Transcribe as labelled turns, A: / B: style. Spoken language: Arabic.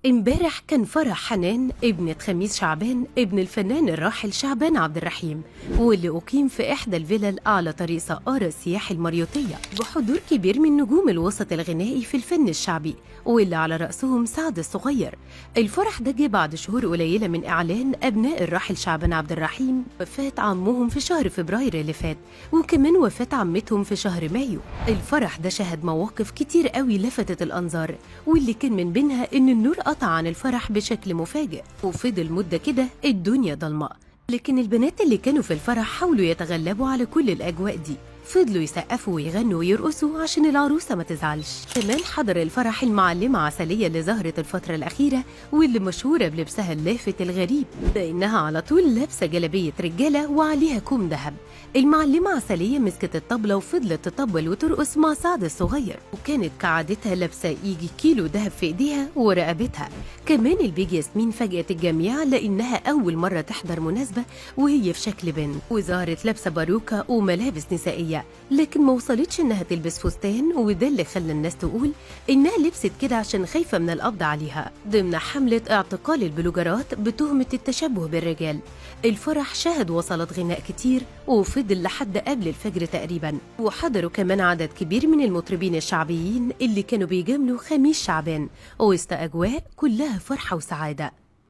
A: امبارح كان فرح حنان ابنة خميس شعبان ابن الفنان الراحل شعبان عبد الرحيم، واللي أقيم في إحدى الفلل على طريق سقارة السياحي المريوطية بحضور كبير من نجوم الوسط الغنائي في الفن الشعبي، واللي على رأسهم سعد الصغير. الفرح ده جه بعد شهور قليلة من إعلان أبناء الراحل شعبان عبد الرحيم وفاة عمهم في شهر فبراير اللي فات، وكمان وفاة عمتهم في شهر مايو. الفرح ده شهد مواقف كتير قوي لفتت الأنظار، واللي كان من بينها إن النور قطع عن الفرح بشكل مفاجئ، وفضل مدة كده الدنيا ضلمة. لكن البنات اللي كانوا في الفرح حاولوا يتغلبوا على كل الأجواء دي، فضلوا يسقفوا ويغنوا ويرقصوا عشان العروسة ما تزعلش. كمان حضر الفرح المعلمة عسلية اللي ظهرت الفترة الأخيرة، واللي مشهورة بلبسها اللافت الغريب، لأنها على طول لابسة جلابية رجالة وعليها كوم ذهب. المعلمة عسلية مسكت الطبلة وفضلت تطبل وترقص مع سعد الصغير، وكانت كعادتها لابسة يجي كيلو ذهب في ايديها ورقبتها. كمان البيج ياسمين فاجأت الجميع لأنها أول مرة تحضر مناسبة وهي في شكل بنت، وظهرت لابسة باروكة وملابس نسائية، لكن ما وصلتش إنها تلبس فستان، وده اللي خلى الناس تقول إنها لبست كده عشان خايفة من القبض عليها ضمن حملة اعتقال البلوجرات بتهمة التشبه بالرجال. الفرح شهد وصلت غناء كتير وفضل لحد قبل الفجر تقريبا، وحضروا كمان عدد كبير من المطربين الشعبيين اللي كانوا بيجاملوا خميس شعبان، وسط أجواء كلها فرحة وسعادة.